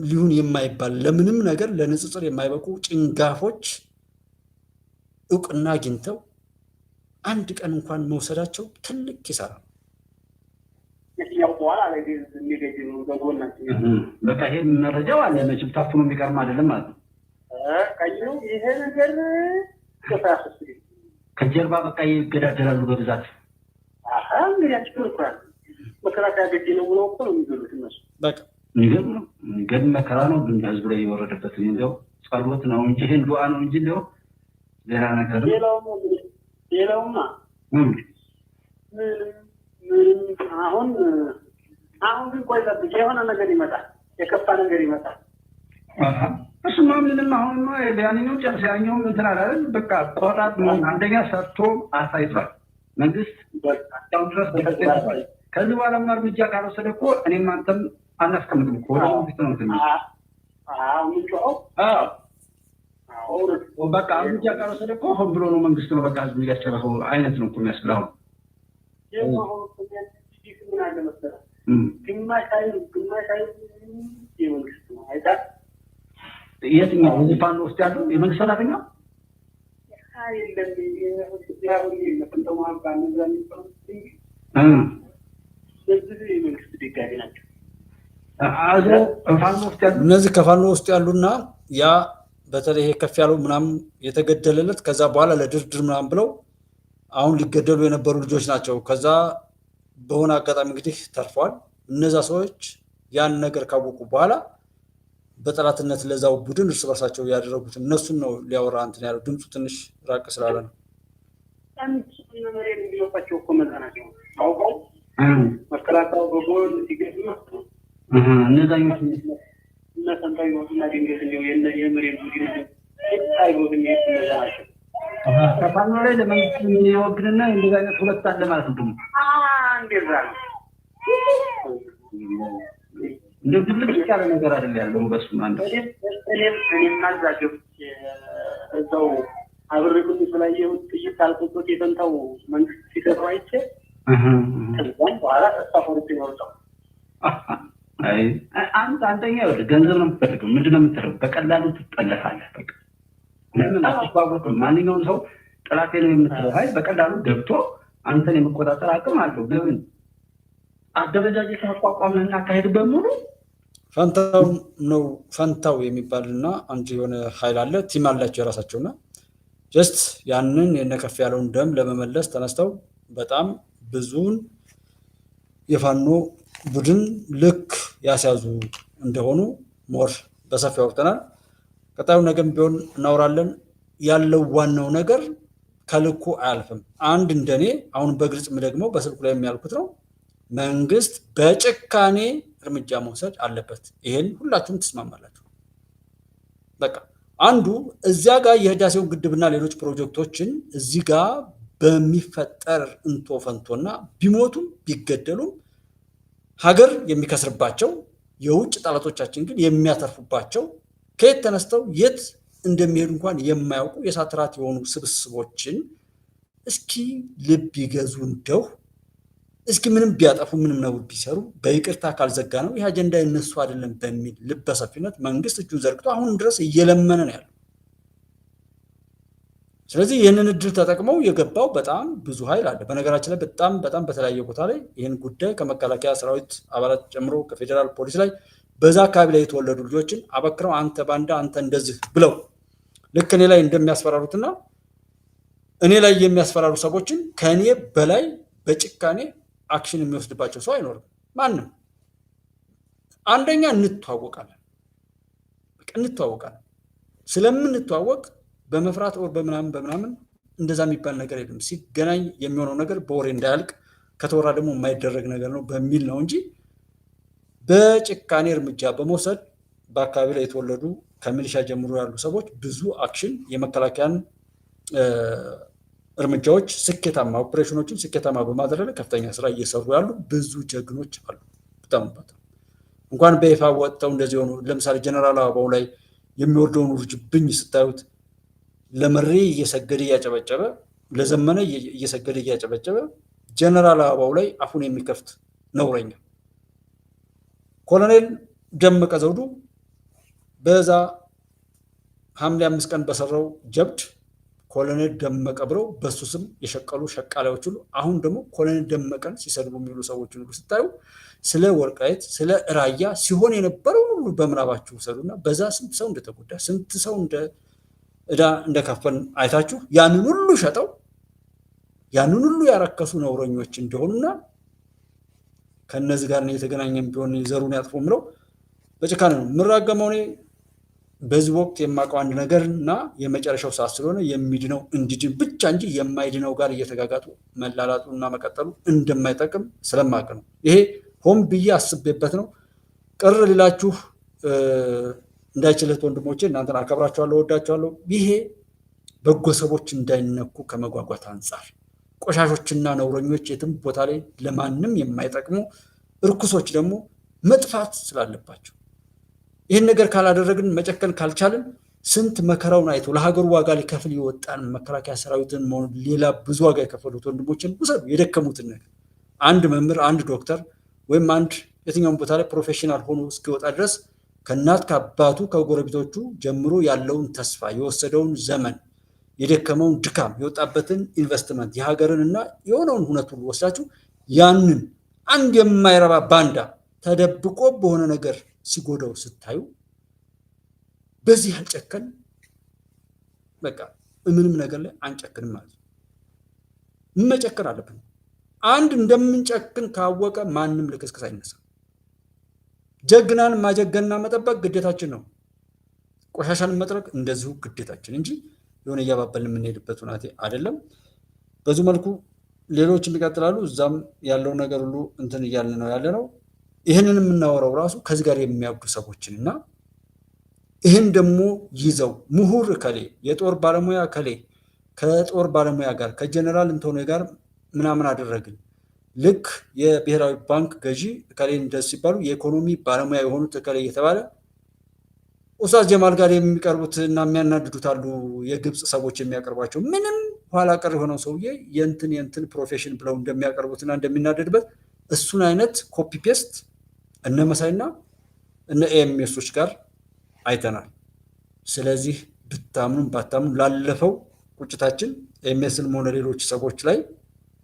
ሊሆን የማይባል ለምንም ነገር ለንጽጽር የማይበቁ ጭንጋፎች እውቅና አግኝተው አንድ ቀን እንኳን መውሰዳቸው ትልቅ ኪሳራ ነው። በቃ ይሄ መረጃው አለ መቼም ታፍኖ የሚቀርም አይደለም ማለት ነው። ይሄ ነገር ከጀርባ በቃ ይገዳደራሉ በብዛት። መከላከያ ገዴ ነው ብለው እኮ ነው የሚገሉት እነሱ። በቃ ግን መከራ ነው ግን ህዝብ ላይ የወረደበት እንደው ጸሎት ነው እንጂ ይሄን ዱዓ ነው እንጂ እንደው ሌላ ነገር ሌላውማ አሁን ግን ቆይ ጠብቅ፣ የሆነ ነገር ይመጣል፣ የከፋ ነገር ይመጣል። እሱማ ምንም አሁንማ ያንኛው ጨርስ ያኛውም እንትን አላለን። በቃ ቆራጥ ነው። አንደኛ ሰርቶ አሳይቷል መንግስት በጣም ድረስ ተከታታይ። ከዚህ በኋላ እርምጃ ካልወሰደ እኮ እኔም አንተም አናስቀምጥም እኮ ወደ መንግስት ነው እንትን በቃ እርምጃ ካልወሰደ እኮ ሆን ብሎ ነው መንግስት ነው በቃ ህዝብ እያስጨረሰው አይነት ነው እኮ የሚያስብለው። የትኛው እዚህ ፋኖ ውስጥ ያለው የመንግስት ሰራተኛ እነዚህ ከፋኖ ውስጥ ያሉና ያ በተለይ ከፍ ያለው ምናምን የተገደለለት ከዛ በኋላ ለድርድር ምናምን ብለው አሁን ሊገደሉ የነበሩ ልጆች ናቸው። ከዛ በሆነ አጋጣሚ እንግዲህ ተርፈዋል። እነዛ ሰዎች ያን ነገር ካወቁ በኋላ በጠላትነት ለዛው ቡድን እርስ በርሳቸው ያደረጉት እነሱን ነው ሊያወራ እንትን ያለው። ድምፁ ትንሽ ራቅ ስላለ ነው። መከላከያው በጎን ሲገኙ እነዛኞች እና ሰንታዊ ወጥና ድንገት ነው የመሬት ቡድን አይጎት ናቸው። ከፋኖ ላይ ለመንግስት የሚወግንና እንደዛ አይነት ሁለት አለ ማለት ነው። እንደዛ ነው። እንደ ድብልቅ ያለ ነገር አይደል ያለው በሱ አንድ እኔም ማዛገብ እዛው አብሬኩኝ ስላየሁት ጥይት አልቆጥቶ የተንታው መንግስት ሲሰራው አይቼ ከዛም በኋላ ተሳፈሩት ይወጣው። አይ አንተኛ ገንዘብ ነው የምትፈልገው፣ ምንድነው የምትፈልገው? በቀላሉ ትጠለፋለህ። በቃ ለምን አትባቡት? ማንኛውም ሰው ጠላቴ ነው የምትለው ኃይል በቀላሉ ገብቶ አንተን የመቆጣጠር አቅም አለው። ግን አደረጃጀት አቋቋምና አካሄድ በሙሉ ፈንታው የሚባልና አንድ የሆነ ኃይል አለ። ቲም አላቸው የራሳቸውና ጀስት ያንን የነከፍ ያለውን ደም ለመመለስ ተነስተው በጣም ብዙን የፋኖ ቡድን ልክ ያስያዙ እንደሆኑ ሞር በሰፊው አውርተናል። ቀጣዩ ነገም ቢሆን እናወራለን። ያለው ዋናው ነገር ከልኩ አያልፍም። አንድ እንደኔ አሁን በግልጽ ደግሞ በስልኩ ላይ የሚያልኩት ነው፣ መንግስት በጭካኔ እርምጃ መውሰድ አለበት። ይሄን ሁላችሁም ትስማማላችሁ። በቃ አንዱ እዚያ ጋር የህዳሴውን ግድብና ሌሎች ፕሮጀክቶችን እዚህ ጋር በሚፈጠር እንቶ ፈንቶና ቢሞቱም ቢገደሉም ሀገር የሚከስርባቸው የውጭ ጠላቶቻችን ግን የሚያተርፉባቸው ከየት ተነስተው የት እንደሚሄዱ እንኳን የማያውቁ የሳትራት የሆኑ ስብስቦችን እስኪ ልብ ይገዙ እንደው እስኪ ምንም ቢያጠፉ ምንም ነው ቢሰሩ በይቅርታ ካልዘጋ ነው ይህ አጀንዳ የነሱ አይደለም በሚል ልበሰፊነት መንግስት እጁን ዘርግቶ አሁንም ድረስ እየለመነ ነው ያለው። ስለዚህ ይህንን እድል ተጠቅመው የገባው በጣም ብዙ ኃይል አለ። በነገራችን ላይ በጣም በተለያየ ቦታ ላይ ይህን ጉዳይ ከመከላከያ ሰራዊት አባላት ጨምሮ ከፌዴራል ፖሊስ ላይ በዛ አካባቢ ላይ የተወለዱ ልጆችን አበክረው አንተ ባንዳ አንተ እንደዚህ ብለው ልክ እኔ ላይ እንደሚያስፈራሩትና እኔ ላይ የሚያስፈራሩ ሰዎችን ከእኔ በላይ በጭካኔ አክሽን የሚወስድባቸው ሰው አይኖርም። ማንም አንደኛ እንተዋወቃለን። ስለምንተዋወቅ በመፍራት ወር በምናምን እንደዛ የሚባል ነገር የለም። ሲገናኝ የሚሆነው ነገር በወሬ እንዳያልቅ ከተወራ ደግሞ የማይደረግ ነገር ነው በሚል ነው እንጂ በጭካኔ እርምጃ በመውሰድ በአካባቢ ላይ የተወለዱ ከሚሊሻ ጀምሮ ያሉ ሰዎች ብዙ አክሽን የመከላከያን እርምጃዎች ስኬታማ ኦፕሬሽኖችን ስኬታማ በማድረግ ከፍተኛ ስራ እየሰሩ ያሉ ብዙ ጀግኖች አሉ። በጣም እንኳን በይፋ ወጥተው እንደዚህ ሆኑ። ለምሳሌ ጀነራል አበባው ላይ የሚወርደውን ውርጅብኝ ስታዩት ለመሬ እየሰገደ እያጨበጨበ ለዘመነ እየሰገደ እያጨበጨበ ጀነራል አበባው ላይ አፉን የሚከፍት ነውረኛ ኮሎኔል ደመቀ ዘውዱ በዛ ሐምሌ 5 ቀን በሰራው ጀብድ ኮሎኔል ደመቀ ብለው በሱ ስም የሸቀሉ ሸቃላዮች ሁሉ አሁን ደግሞ ኮሎኔል ደመቀን ሲሰድቡ የሚሉ ሰዎች ሁሉ ስታዩ ስለ ወልቃይት ስለ ራያ ሲሆን የነበረው ሁሉ በምናባችሁ ሰዱና በዛ ስንት ሰው እንደተጎዳ ስንት ሰው እንደከፈን አይታችሁ ያንን ሁሉ ሸጠው ያንን ሁሉ ያረከሱ ነውረኞች እንደሆኑና ከነዚህ ጋር ነው የተገናኘን ቢሆን ዘሩን ያጥፎ ምለው በጭካኔ ነው ምራገመው። እኔ በዚህ ወቅት የማውቀው አንድ ነገርና የመጨረሻው ሰዓት ስለሆነ የሚድነው እንዲድን ብቻ እንጂ የማይድነው ጋር እየተጋጋጡ መላላጡና መቀጠሉ እንደማይጠቅም ስለማውቅ ነው። ይሄ ሆን ብዬ አስቤበት ነው። ቅር ሊላችሁ እንዳይችልት ወንድሞቼ፣ እናንተን አከብራችኋለሁ፣ ወዳችኋለሁ። ይሄ በጎ ሰዎች እንዳይነኩ ከመጓጓት አንጻር ቆሻሾችና ነውረኞች የትም ቦታ ላይ ለማንም የማይጠቅሙ እርኩሶች ደግሞ መጥፋት ስላለባቸው ይህን ነገር ካላደረግን መጨከን ካልቻልን ስንት መከራውን አይቶ ለሀገሩ ዋጋ ሊከፍል ይወጣን መከላከያ ሰራዊትን መሆኑ ሌላ ብዙ ዋጋ የከፈሉት ወንድሞችን ውሰዱ። የደከሙትን ነገር አንድ መምህር አንድ ዶክተር ወይም አንድ የትኛውን ቦታ ላይ ፕሮፌሽናል ሆኖ እስኪወጣ ድረስ ከእናት ከአባቱ ከጎረቤቶቹ ጀምሮ ያለውን ተስፋ የወሰደውን ዘመን የደከመውን ድካም የወጣበትን ኢንቨስትመንት የሀገርንና የሆነውን ሁነት ሁሉ ወስዳችሁ ያንን አንድ የማይረባ ባንዳ ተደብቆ በሆነ ነገር ሲጎዳው ስታዩ በዚህ አልጨከን በቃ ምንም ነገር ላይ አንጨክንም ማለት ነው። መጨከን አለብን። አንድ እንደምንጨክን ካወቀ ማንም ልክስክስ አይነሳም። ጀግናን ማጀገንና መጠበቅ ግዴታችን ነው። ቆሻሻን መጥረግ እንደዚሁ ግዴታችን እንጂ የሆነ እያባበልን የምንሄድበት ሁናቴ አይደለም። በዚህ መልኩ ሌሎችም ይቀጥላሉ። እዛም ያለው ነገር ሁሉ እንትን እያልን ነው ያለ ነው። ይህንን የምናወራው ራሱ ከዚህ ጋር የሚያብዱ ሰዎችን እና ይህን ደግሞ ይዘው ምሁር ከሌ የጦር ባለሙያ ከሌ ከጦር ባለሙያ ጋር ከጀነራል እንቶኔ ጋር ምናምን አደረግን ልክ የብሔራዊ ባንክ ገዢ ከሌ እንደዚህ ሲባሉ የኢኮኖሚ ባለሙያ የሆኑት ከሌ እየተባለ ኡስታዝ ጀማል ጋር የሚቀርቡት እና የሚያናድዱት አሉ። የግብፅ ሰዎች የሚያቀርቧቸው ምንም ኋላ ቀር የሆነው ሰውዬ የእንትን ፕሮፌሽን ብለው እንደሚያቀርቡትና እንደሚናደድበት እሱን አይነት ኮፒ ፔስት እነ መሳይና እነ ኤምኤሶች ጋር አይተናል። ስለዚህ ብታምኑም ባታምኑ ላለፈው ቁጭታችን ኤምኤስንም ሆነ ሌሎች ሰዎች ላይ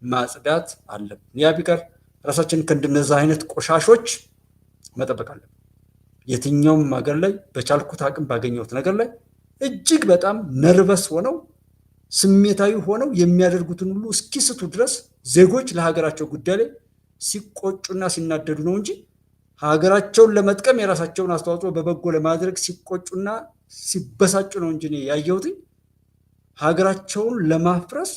ማጽዳት አለብን። ያ ቢቀር ራሳችንን ከእንደነዛ አይነት ቆሻሾች መጠበቅ አለብን። የትኛውም ሀገር ላይ በቻልኩት አቅም ባገኘሁት ነገር ላይ እጅግ በጣም ነርቨስ ሆነው ስሜታዊ ሆነው የሚያደርጉትን ሁሉ እስኪስቱ ድረስ ዜጎች ለሀገራቸው ጉዳይ ላይ ሲቆጩና ሲናደዱ ነው እንጂ ሀገራቸውን ለመጥቀም የራሳቸውን አስተዋጽኦ በበጎ ለማድረግ ሲቆጩና ሲበሳጩ ነው እንጂ ያየሁት ሀገራቸውን ለማፍረስ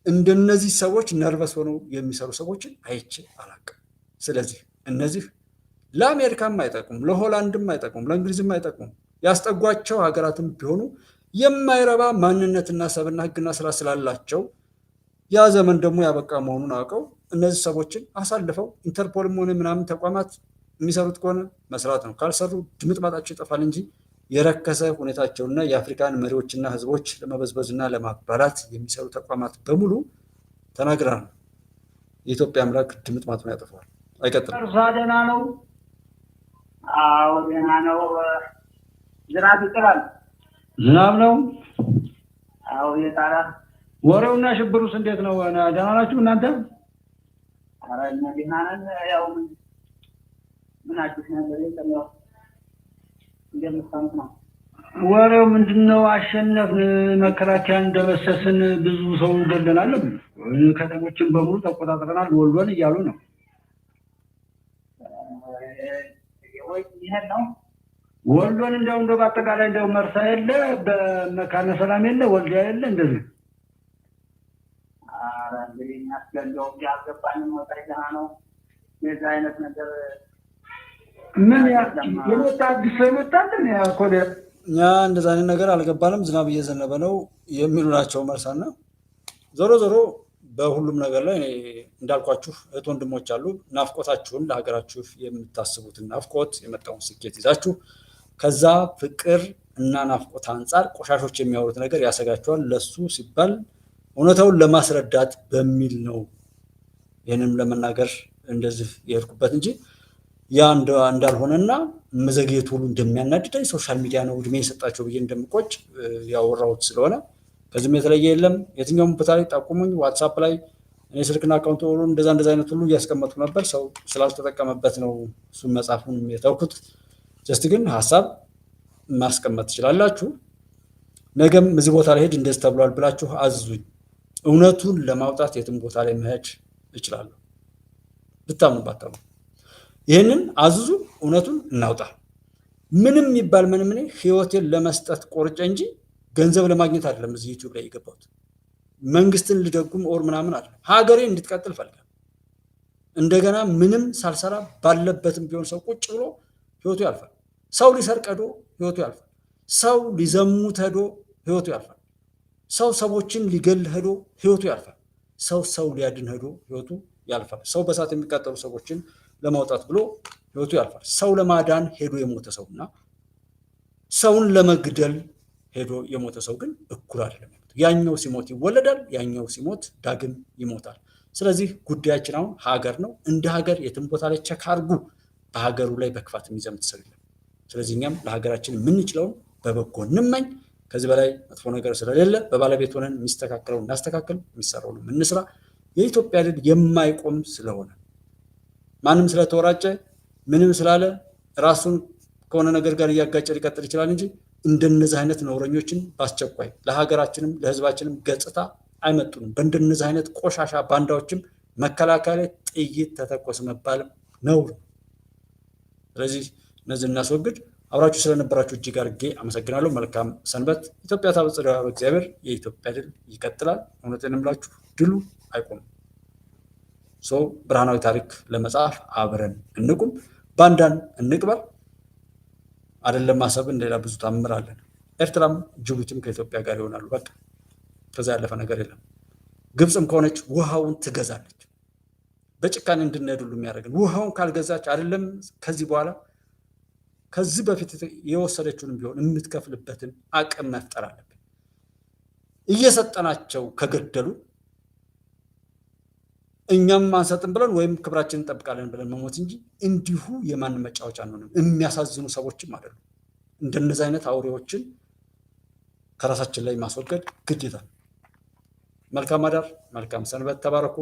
እንደነዚህ ሰዎች ነርቨስ ሆነው የሚሰሩ ሰዎችን አይቼ አላውቅም። ስለዚህ እነዚህ ለአሜሪካም አይጠቅሙም፣ ለሆላንድም አይጠቅሙም፣ ለእንግሊዝም አይጠቅሙም። ያስጠጓቸው ሀገራትም ቢሆኑ የማይረባ ማንነትና ሰብና ሕግና ስራ ስላላቸው ያ ዘመን ደግሞ ያበቃ መሆኑን አውቀው እነዚህ ሰዎችን አሳልፈው ኢንተርፖልም ሆነ ምናምን ተቋማት የሚሰሩት ከሆነ መስራት ነው። ካልሰሩ ድምጥማጣቸው ይጠፋል እንጂ የረከሰ ሁኔታቸውና የአፍሪካን መሪዎችና ህዝቦች ለመበዝበዝና ለማባላት የሚሰሩ ተቋማት በሙሉ ተናግረናል። የኢትዮጵያ አምላክ ድምጥማጡን ያጠፋዋል። አይቀጥልም። እርሳ ደህና ነው? አዎ ደህና ነው። ዝናብ ይጥላል። ዝናብ ነው? አዎ የጣራ ወሬውና ሽብሩስ እንዴት ነው? ደህና ናችሁ እናንተ? ኧረ እኛ ደህና ነን። ያው ምን አዲስ ነገር የለም። ያው እንደምታውቁት ነው። ወሬው ምንድነው? አሸነፍን፣ መከላከያን እንደመሰስን፣ ብዙ ሰው ገለናል፣ ከተሞችን በሙሉ ተቆጣጥረናል፣ ወልዶን እያሉ ነው። ይሄን ነው ወልዶን እንደው በአጠቃላይ እንደው መርሳ የለ፣ በመካነ ሰላም የለ፣ ወልዲያ የለ እንደዚህ እንግዲህ የሚያስገለው ያልገባንም ወጣይና ነው። የዛ አይነት ነገር ምን የመጣ አዲስ የመጣልን ያኮደ እኛ እንደዛ አይነት ነገር አልገባንም። ዝናብ እየዘነበ ነው የሚሉ ናቸው መርሳና። ዞሮ ዞሮ በሁሉም ነገር ላይ እንዳልኳችሁ እህት ወንድሞች አሉ። ናፍቆታችሁን ለሀገራችሁ የምታስቡትን ናፍቆት የመጣውን ስኬት ይዛችሁ ከዛ ፍቅር እና ናፍቆት አንጻር ቆሻሾች የሚያወሩት ነገር ያሰጋቸዋል። ለሱ ሲባል እውነታውን ለማስረዳት በሚል ነው ይህንም ለመናገር እንደዚህ የሄድኩበት እንጂ ያ እንዳልሆነና መዘግየት ሁሉ እንደሚያናድደኝ ሶሻል ሚዲያ ነው እድሜ የሰጣቸው ብዬ እንደምቆጭ ያወራሁት ስለሆነ ከዚህም የተለየ የለም። የትኛውም ቦታ ላይ ጠቁሙኝ። ዋትሳፕ ላይ እኔ ስልክና አካውንት ሁሉ እንደዛ አይነት ሁሉ እያስቀመጥኩ ነበር። ሰው ስላልተጠቀመበት ነው እሱን መጻፉን የተውኩት። ጀስት ግን ሀሳብ ማስቀመጥ ትችላላችሁ። ነገም እዚህ ቦታ ላይ ሄድ እንደዚህ ተብሏል ብላችሁ አዝዙኝ። እውነቱን ለማውጣት የትም ቦታ ላይ መሄድ እችላለሁ። ብታምኑ ባታምኑ ይህንን አዝዙ፣ እውነቱን እናውጣ። ምንም ይባል ምንም እኔ ህይወቴን ለመስጠት ቆርጬ እንጂ ገንዘብ ለማግኘት አይደለም እዚህ ዩቲዩብ ላይ የገባሁት። መንግስትን ልደጉም ኦር ምናምን አይደለም። ሀገሬ እንድትቀጥል ፈልጋለሁ። እንደገና ምንም ሳልሰራ ባለበትም ቢሆን ሰው ቁጭ ብሎ ህይወቱ ያልፋል። ሰው ሊሰርቅ ሄዶ ህይወቱ ያልፋል። ሰው ሊዘሙት ሄዶ ህይወቱ ያልፋል። ሰው ሰዎችን ሊገል ሄዶ ህይወቱ ያልፋል። ሰው ሊያድን ሄዶ ህይወቱ ያልፋል። ሰው በሳት የሚቃጠሉ ሰዎችን ለማውጣት ብሎ ህይወቱ ያልፋል። ሰው ለማዳን ሄዶ የሞተ ሰውና ሰውን ለመግደል ሄዶ የሞተ ሰው ግን እኩል አይደለም። ያኛው ሲሞት ይወለዳል፣ ያኛው ሲሞት ዳግም ይሞታል። ስለዚህ ጉዳያችን አሁን ሀገር ነው። እንደ ሀገር የትም ቦታ ላይ ቸክ አድርጉ። በሀገሩ ላይ በክፋት የሚዘምት ሰው የለም። ስለዚህ እኛም ለሀገራችን የምንችለውን በበጎ እንመኝ። ከዚህ በላይ መጥፎ ነገር ስለሌለ በባለቤት ሆነን የሚስተካከለው እናስተካክል፣ የሚሰራውን እንስራ። የኢትዮጵያ ድል የማይቆም ስለሆነ ማንም ስለተወራጨ ምንም ስላለ ራሱን ከሆነ ነገር ጋር እያጋጨ ሊቀጥል ይችላል እንጂ እንደነዚህ አይነት ነውረኞችን በአስቸኳይ ለሀገራችንም ለህዝባችንም ገጽታ አይመጡንም። በእንደነዚህ አይነት ቆሻሻ ባንዳዎችም መከላከያ ላይ ጥይት ተተኮስ መባልም ነው። ስለዚህ እነዚህ እናስወግድ። አብራችሁ ስለነበራችሁ እጅግ አድርጌ አመሰግናለሁ። መልካም ሰንበት። ኢትዮጵያ ታበጽሕ በእግዚአብሔር። የኢትዮጵያ ድል ይቀጥላል። እውነቴን እምላችሁ ድሉ አይቆምም። ብርሃናዊ ታሪክ ለመጻፍ አብረን እንቁም። ባንዳን እንቅበር። አይደለም ማሰብን ሌላ ብዙ ታምር አለን። ኤርትራም ጅቡቲም ከኢትዮጵያ ጋር ይሆናሉ። በቃ ከዛ ያለፈ ነገር የለም። ግብፅም ከሆነች ውሃውን ትገዛለች። በጭካኔ እንድንሄድ ሁሉ የሚያደርገን ውሃውን ካልገዛች አይደለም ከዚህ በኋላ ከዚህ በፊት የወሰደችውንም ቢሆን የምትከፍልበትን አቅም መፍጠር አለብን። እየሰጠናቸው ከገደሉ እኛም አንሰጥም ብለን ወይም ክብራችንን እንጠብቃለን ብለን መሞት እንጂ እንዲሁ የማን መጫወቻ አንሆንም። የሚያሳዝኑ ሰዎችም አይደሉም። እንደነዚህ አይነት አውሬዎችን ከራሳችን ላይ ማስወገድ ግዴታ። መልካም አዳር፣ መልካም ሰንበት። ተባረኩ።